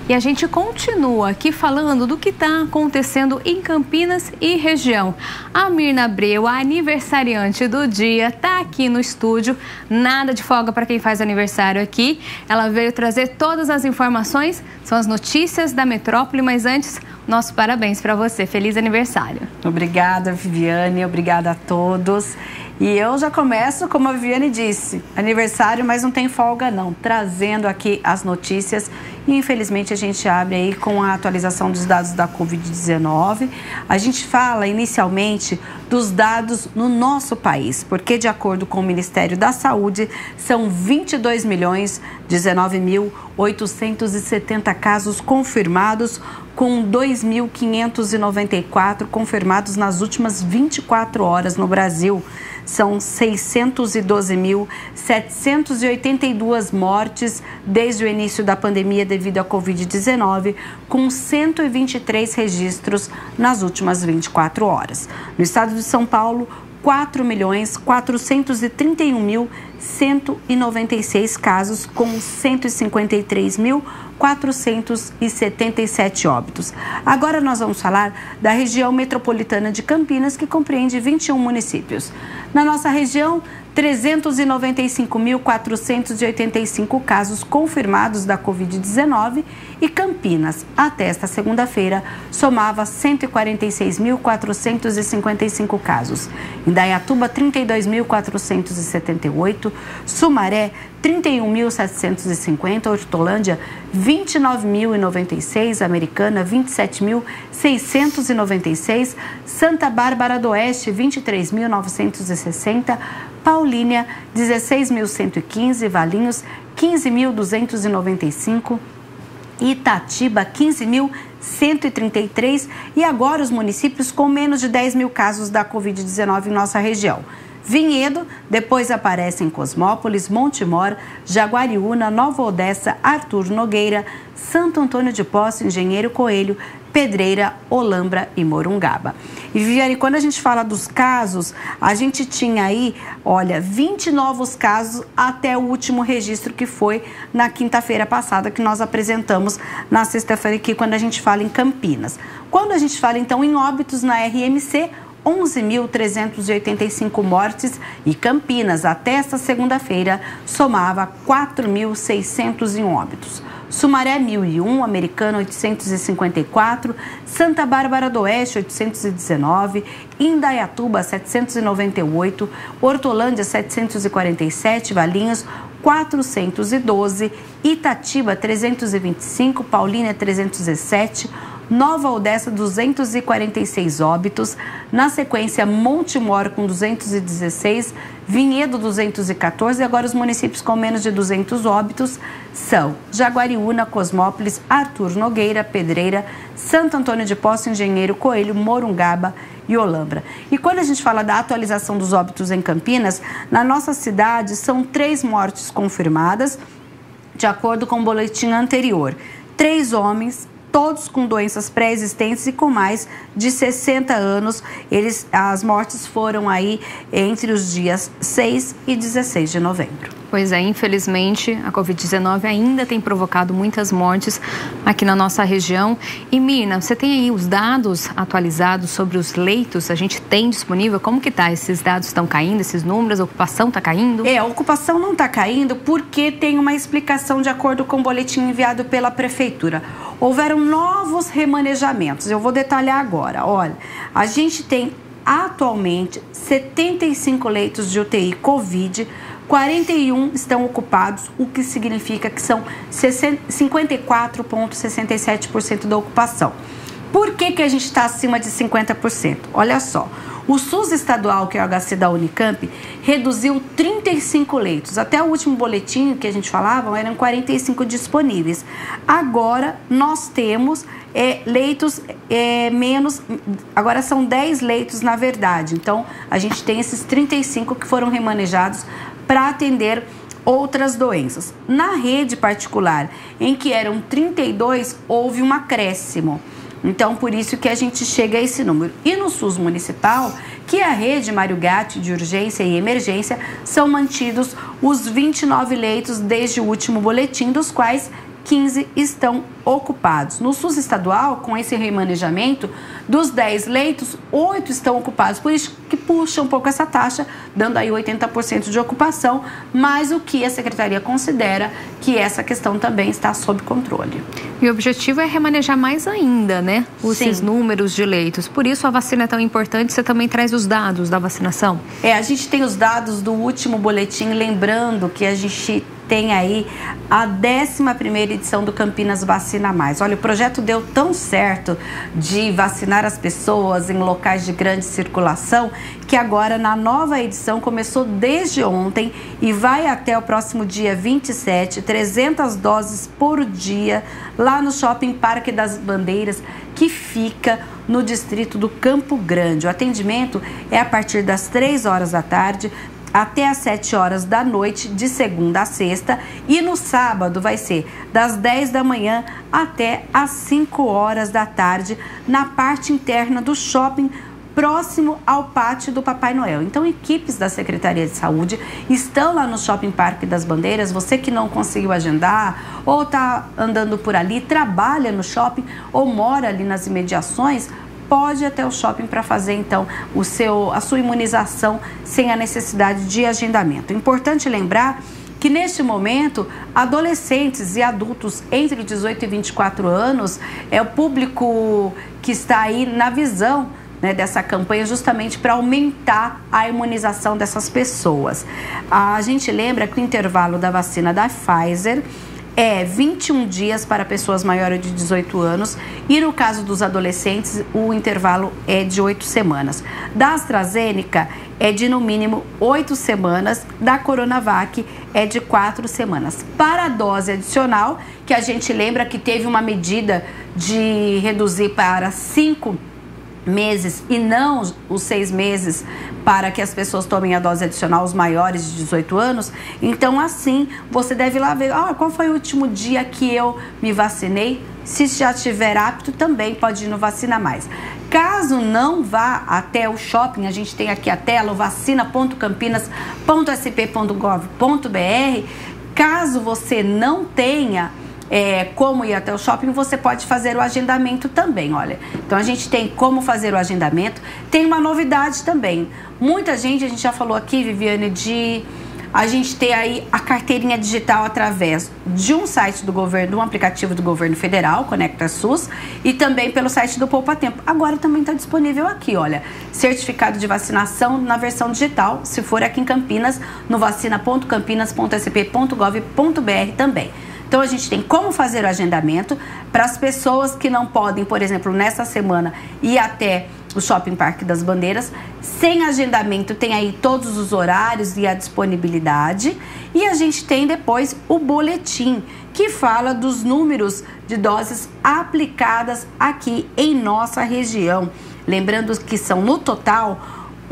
E a gente continua aqui falando do que está acontecendo em Campinas e região. A Mirna Abreu, a aniversariante do dia, está aqui no estúdio. Nada de folga para quem faz aniversário aqui. Ela veio trazer todas as informações, são as notícias da metrópole, mas antes, nosso parabéns para você. Feliz aniversário. Obrigada, Viviane. Obrigada a todos. E eu já começo, como a Viviane disse, aniversário, mas não tem folga não, trazendo aqui as notícias. E infelizmente a gente abre aí com a atualização dos dados da Covid-19. A gente fala inicialmente dos dados no nosso país, porque de acordo com o Ministério da Saúde, são 22.019.870 casos confirmados, com 2.594 confirmados nas últimas 24 horas no Brasil. São 612.782 mortes desde o início da pandemia devido à Covid-19, com 123 registros nas últimas 24 horas. No estado de São Paulo, 4.431.196 casos, com 153.477 óbitos. Agora nós vamos falar da região metropolitana de Campinas, que compreende 21 municípios. Na nossa região, 395.485 casos confirmados da Covid-19 e Campinas, até esta segunda-feira, somava 146.455 casos. Indaiatuba, 32.478, Sumaré, 31.750, Hortolândia, 29.096, Americana, 27.696, Santa Bárbara do Oeste, 23.960, Paulínia, 16.115, Valinhos, 15.295, Itatiba, 15.133 e agora os municípios com menos de 10 mil casos da Covid-19 em nossa região. Vinhedo, depois aparecem Cosmópolis, Montemor, Jaguariúna, Nova Odessa, Arthur Nogueira, Santo Antônio de Posse, Engenheiro Coelho, Pedreira, Olambra e Morungaba. E Viviane, quando a gente fala dos casos, a gente tinha aí, olha, 20 novos casos até o último registro que foi na quinta-feira passada, que nós apresentamos na sexta-feira aqui, quando a gente fala em Campinas. Quando a gente fala então em óbitos na RMC, 11.385 mortes e Campinas, até esta segunda-feira, somava 4.601 óbitos. Sumaré, 1.001, Americana, 854, Santa Bárbara do Oeste, 819, Indaiatuba, 798, Hortolândia, 747, Valinhos, 412, Itatiba, 325, Paulínia, 307, Nova Odessa, 246 óbitos. Na sequência, Montemor com 216, Vinhedo 214 e agora os municípios com menos de 200 óbitos são Jaguariúna, Cosmópolis, Arthur Nogueira, Pedreira, Santo Antônio de Posse, Engenheiro Coelho, Morungaba e Olambra. E quando a gente fala da atualização dos óbitos em Campinas, na nossa cidade são 3 mortes confirmadas, de acordo com o boletim anterior. 3 homens, todos com doenças pré-existentes e com mais de 60 anos. As mortes foram aí entre os dias 6 e 16 de novembro. Pois é, infelizmente, a Covid-19 ainda tem provocado muitas mortes aqui na nossa região. E, Mirna, você tem aí os dados atualizados sobre os leitos? A gente tem disponível? Como que tá? Esses dados estão caindo, esses números? A ocupação está caindo? A ocupação não está caindo porque tem uma explicação de acordo com o boletim enviado pela Prefeitura. Houveram novos remanejamentos. Eu vou detalhar agora. Olha, a gente tem atualmente 75 leitos de UTI Covid, 41 estão ocupados, o que significa que são 54,67% da ocupação. Por que a gente está acima de 50%? Olha só, o SUS estadual, que é o HC da Unicamp, reduziu 35 leitos. Até o último boletim que a gente falava, eram 45 disponíveis. Agora, nós temos leitos menos, agora são 10 leitos na verdade. Então, a gente tem esses 35 que foram remanejados para atender outras doenças. Na rede particular, em que eram 32, houve um acréscimo. Então, por isso que a gente chega a esse número. E no SUS municipal, que é a rede Mário Gatti de urgência e emergência, são mantidos os 29 leitos desde o último boletim, dos quais 15 estão ocupados. No SUS estadual, com esse remanejamento, dos 10 leitos, 8 estão ocupados. Por isso que puxa um pouco essa taxa, dando aí 80% de ocupação, mas o que a Secretaria considera que essa questão também está sob controle. E o objetivo é remanejar mais ainda, né? Esses números de leitos. Por isso a vacina é tão importante. Você também traz os dados da vacinação? A gente tem os dados do último boletim, lembrando que a gente tem aí a 11ª edição do Campinas Vacina Mais. Olha, o projeto deu tão certo de vacinar as pessoas em locais de grande circulação que agora na nova edição começou desde ontem e vai até o próximo dia 27, 300 doses por dia lá no Shopping Parque das Bandeiras, que fica no distrito do Campo Grande. O atendimento é a partir das 3 horas da tarde até às 7 horas da noite, de segunda a sexta, e no sábado vai ser das 10 da manhã até às 5 horas da tarde, na parte interna do shopping, próximo ao pátio do Papai Noel. Então, equipes da Secretaria de Saúde estão lá no Shopping Parque das Bandeiras. Você que não conseguiu agendar ou está andando por ali, trabalha no shopping ou mora ali nas imediações, pode ir até o shopping para fazer, então, a sua imunização sem a necessidade de agendamento. Importante lembrar que, neste momento, adolescentes e adultos entre 18 e 24 anos é o público que está aí na visão, né, dessa campanha, justamente para aumentar a imunização dessas pessoas. A gente lembra que o intervalo da vacina da Pfizer é 21 dias para pessoas maiores de 18 anos e, no caso dos adolescentes, o intervalo é de 8 semanas. Da AstraZeneca é de, no mínimo, 8 semanas. Da Coronavac é de 4 semanas. Para a dose adicional, que a gente lembra que teve uma medida de reduzir para 5 meses e não os 6 meses para que as pessoas tomem a dose adicional, os maiores de 18 anos. Então, assim, você deve ir lá ver qual foi o último dia que eu me vacinei. Se já estiver apto, também pode ir no Vacina Mais. Caso não vá até o shopping, a gente tem aqui a tela, o vacina.campinas.sp.gov.br. Caso você não tenha como ir até o shopping, você pode fazer o agendamento também, olha. Então, a gente tem como fazer o agendamento. Tem uma novidade também. Muita gente, a gente já falou aqui, Viviane, a gente ter aí a carteirinha digital através de um site do governo, de um aplicativo do governo federal, Conecta SUS, e também pelo site do Poupa Tempo. Agora também está disponível aqui, olha, certificado de vacinação na versão digital, se for aqui em Campinas, no vacina.campinas.sp.gov.br também. Então, a gente tem como fazer o agendamento para as pessoas que não podem, por exemplo, nessa semana, ir até o Shopping Parque das Bandeiras. Sem agendamento, tem aí todos os horários e a disponibilidade. E a gente tem depois o boletim, que fala dos números de doses aplicadas aqui em nossa região. Lembrando que são, no total,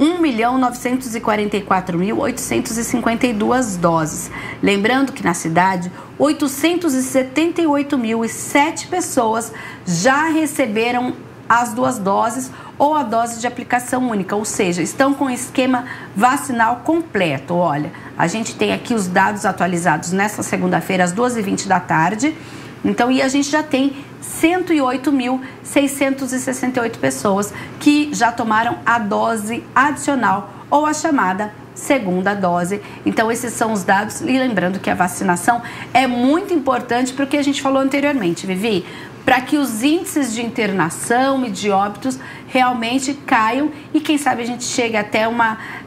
1.944.852 doses. Lembrando que na cidade, 878.007 pessoas já receberam as 2 doses ou a dose de aplicação única, ou seja, estão com o esquema vacinal completo. Olha, a gente tem aqui os dados atualizados nesta segunda-feira, às 2h20 da tarde. Então, e a gente já tem 108.668 pessoas que já tomaram a dose adicional ou a chamada segunda dose. Então, esses são os dados. E lembrando que a vacinação é muito importante para o que a gente falou anteriormente, Vivi, para que os índices de internação e de óbitos realmente caiam e quem sabe a gente chegue até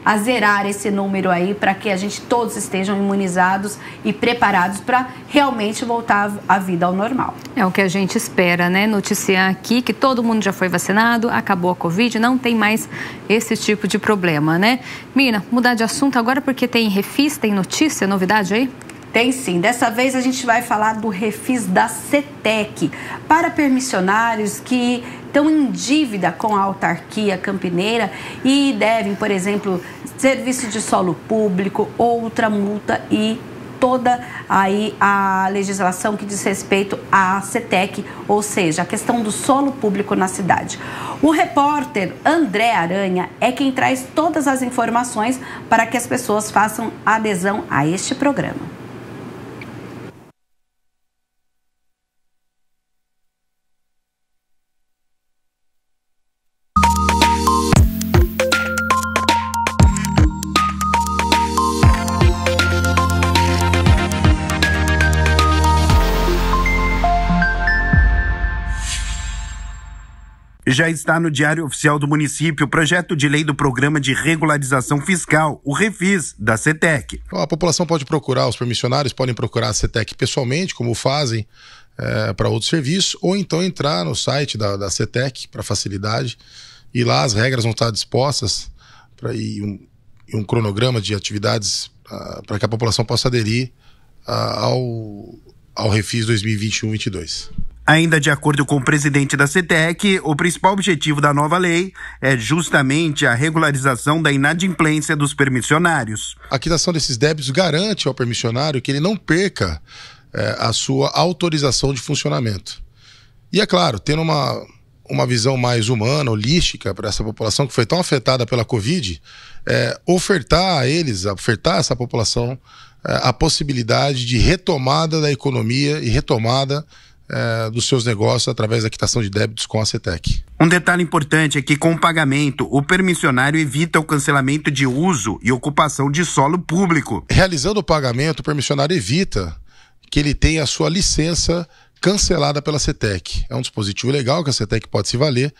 a zerar esse número aí, para que a gente todos estejam imunizados e preparados para realmente voltar a vida ao normal. É o que a gente espera, né? Noticiar aqui que todo mundo já foi vacinado, acabou a Covid, não tem mais esse tipo de problema, né? Mina, mudar de assunto agora porque tem refis, tem notícia, novidade aí? Tem sim. Dessa vez a gente vai falar do refis da CETEC para permissionários que estão em dívida com a autarquia campineira e devem, por exemplo, serviço de solo público, outra multa e toda aí a legislação que diz respeito à CETEC, ou seja, a questão do solo público na cidade. O repórter André Aranha é quem traz todas as informações para que as pessoas façam adesão a este programa. Já está no Diário Oficial do Município o projeto de lei do Programa de Regularização Fiscal, o REFIS, da CETEC. A população pode procurar, os permissionários podem procurar a CETEC pessoalmente, como fazem para outros serviços, ou então entrar no site da CETEC para facilidade, e lá as regras vão estar dispostas e um cronograma de atividades para que a população possa aderir ao REFIS 2021-22. Ainda de acordo com o presidente da CETEC, o principal objetivo da nova lei é justamente a regularização da inadimplência dos permissionários. A quitação desses débitos garante ao permissionário que ele não perca a sua autorização de funcionamento. E é claro, tendo uma visão mais humana, holística para essa população que foi tão afetada pela Covid, ofertar a essa população a possibilidade de retomada da economia e retomada dos seus negócios através da quitação de débitos com a CETEC. Um detalhe importante é que com o pagamento, o permissionário evita o cancelamento de uso e ocupação de solo público. Realizando o pagamento, o permissionário evita que ele tenha a sua licença cancelada pela CETEC. É um dispositivo legal que a CETEC pode se valer,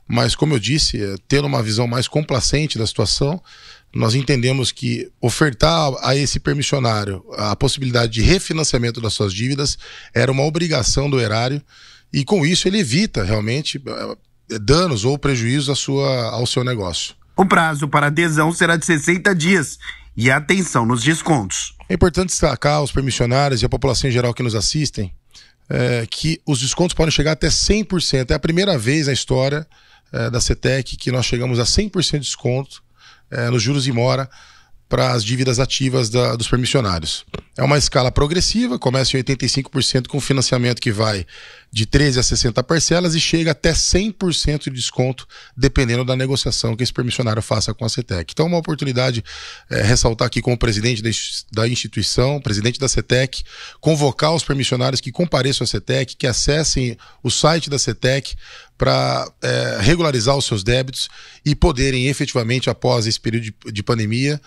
mas como eu disse, tendo uma visão mais complacente da situação, nós entendemos que ofertar a esse permissionário a possibilidade de refinanciamento das suas dívidas era uma obrigação do erário, e com isso ele evita realmente danos ou prejuízos ao seu negócio. O prazo para adesão será de 60 dias e atenção nos descontos. É importante destacar aos permissionários e à população em geral que nos assistem que os descontos podem chegar até 100%. É a primeira vez na história da CETEC que nós chegamos a 100% de desconto nos juros e mora para as dívidas ativas dos permissionários. É uma escala progressiva, começa em 85% com financiamento que vai de 13 a 60 parcelas e chega até 100% de desconto, dependendo da negociação que esse permissionário faça com a CETEC. Então, uma oportunidade ressaltar aqui com o presidente da instituição, presidente da CETEC, convocar os permissionários que compareçam à CETEC, que acessem o site da CETEC para regularizar os seus débitos e poderem efetivamente, após esse período de pandemia,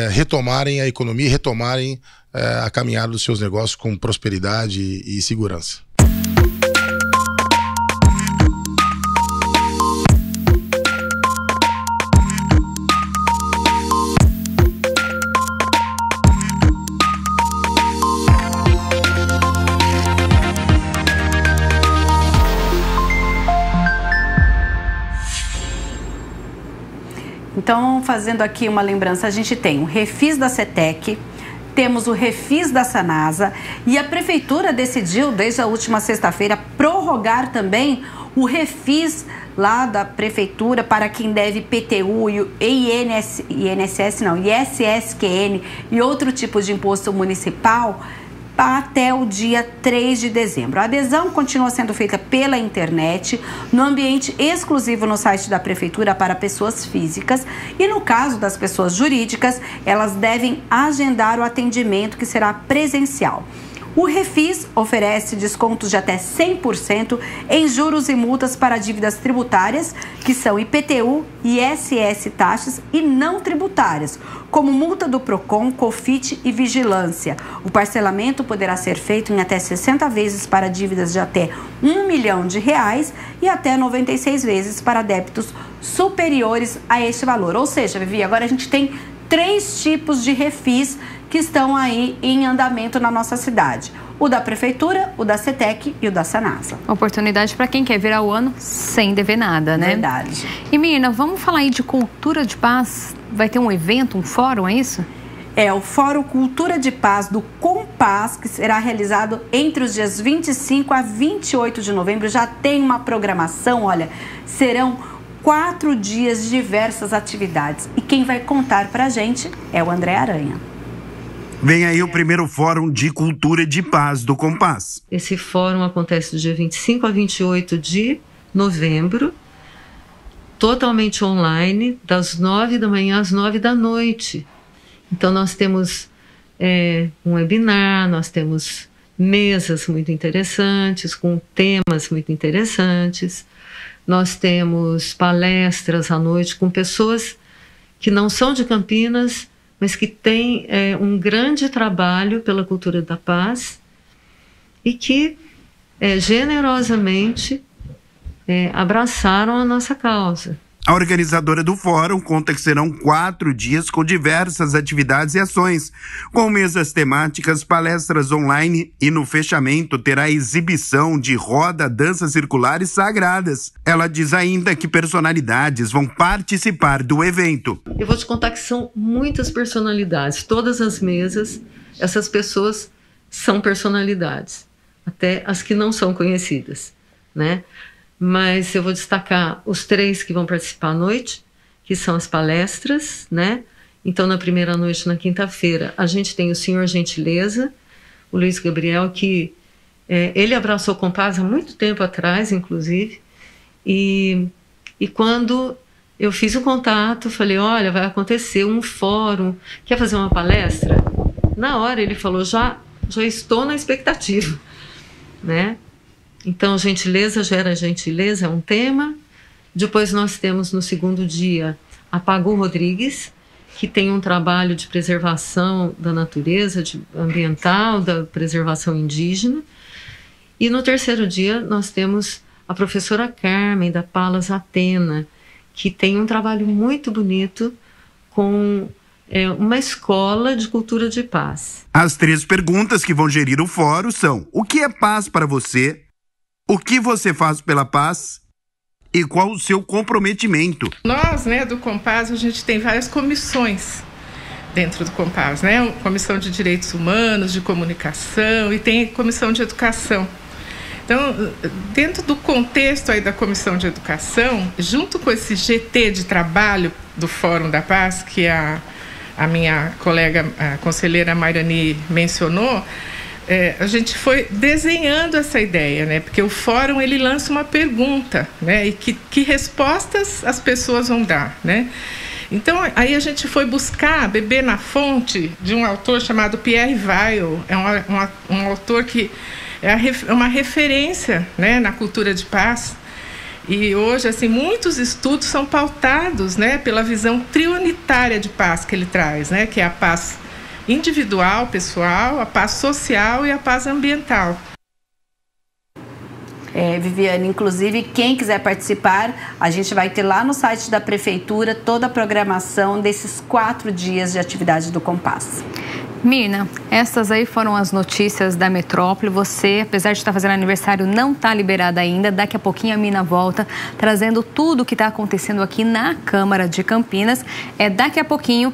retomarem a economia, retomarem a caminhada dos seus negócios com prosperidade e segurança. Então, fazendo aqui uma lembrança, a gente tem o REFIS da CETEC, temos o REFIS da Sanasa, e a Prefeitura decidiu, desde a última sexta-feira, prorrogar também o REFIS lá da Prefeitura para quem deve PTU e ISSQN e outro tipo de imposto municipal, até o dia 3 de dezembro. A adesão continua sendo feita pela internet, no ambiente exclusivo no site da Prefeitura para pessoas físicas, e no caso das pessoas jurídicas, elas devem agendar o atendimento, que será presencial. O REFIS oferece descontos de até 100% em juros e multas para dívidas tributárias, que são IPTU, ISS, taxas e não tributárias, como multa do PROCON, COFIT e vigilância. O parcelamento poderá ser feito em até 60 vezes para dívidas de até R$1 milhão e até 96 vezes para débitos superiores a este valor. Ou seja, Vivi, agora a gente tem 3 tipos de REFIS que estão aí em andamento na nossa cidade. O da Prefeitura, o da CETEC e o da Sanasa. Oportunidade para quem quer virar o ano sem dever nada, né? Verdade. E Mirna, vamos falar aí de cultura de paz? Vai ter um evento, um fórum, é isso? É o Fórum Cultura de Paz do Compaz, que será realizado entre os dias 25 a 28 de novembro. Já tem uma programação, olha, serão 4 dias de diversas atividades. E quem vai contar pra gente é o André Aranha. Vem aí o primeiro Fórum de Cultura de Paz do Compaz. Esse fórum acontece do dia 25 a 28 de novembro, totalmente online, das 9 da manhã às 9 da noite. Então nós temos um webinar, nós temos mesas muito interessantes, com temas muito interessantes. Nós temos palestras à noite com pessoas que não são de Campinas, mas que têm um grande trabalho pela cultura da paz e que generosamente abraçaram a nossa causa. A organizadora do fórum conta que serão 4 dias com diversas atividades e ações, com mesas temáticas, palestras online e no fechamento terá exibição de roda, danças circulares sagradas. Ela diz ainda que personalidades vão participar do evento. Eu vou te contar que são muitas personalidades, todas as mesas, essas pessoas são personalidades, até as que não são conhecidas, né? Mas eu vou destacar os 3 que vão participar à noite, que são as palestras, né? Então, na primeira noite, na quinta-feira, a gente tem o Senhor Gentileza, o Luiz Gabriel, que ele abraçou o Compass há muito tempo atrás, inclusive, e quando eu fiz o contato, falei, olha, vai acontecer um fórum, quer fazer uma palestra? Na hora ele falou, já estou na expectativa, né? Então, gentileza gera gentileza é um tema. Depois nós temos no segundo dia a Pagu Rodrigues, que tem um trabalho de preservação da natureza, ambiental, da preservação indígena. E no terceiro dia nós temos a professora Carmen, da Palas Atena, que tem um trabalho muito bonito com uma escola de cultura de paz. As 3 perguntas que vão gerir o fórum são: o que é paz para você? O que você faz pela paz? E qual o seu comprometimento? Nós, do Compass, a gente tem várias comissões dentro do Compass, Comissão de Direitos Humanos, de Comunicação e tem Comissão de Educação. Então, dentro do contexto aí da Comissão de Educação, junto com esse GT de trabalho do Fórum da Paz, que a minha colega, a conselheira Mairani mencionou, a gente foi desenhando essa ideia, porque o fórum ele lança uma pergunta, e que respostas as pessoas vão dar, Então, aí a gente foi beber na fonte de um autor chamado Pierre Weil, um autor que é uma referência, na cultura de paz. E hoje, assim, muitos estudos são pautados, pela visão triunitária de paz que ele traz, que é a paz individual, pessoal, a paz social e a paz ambiental. Viviane, inclusive, quem quiser participar, a gente vai ter lá no site da Prefeitura toda a programação desses 4 dias de atividade do Compass. Mirna, essas aí foram as notícias da metrópole. Você, apesar de estar fazendo aniversário, não está liberada ainda. Daqui a pouquinho a Mirna volta trazendo tudo o que está acontecendo aqui na Câmara de Campinas. Daqui a pouquinho.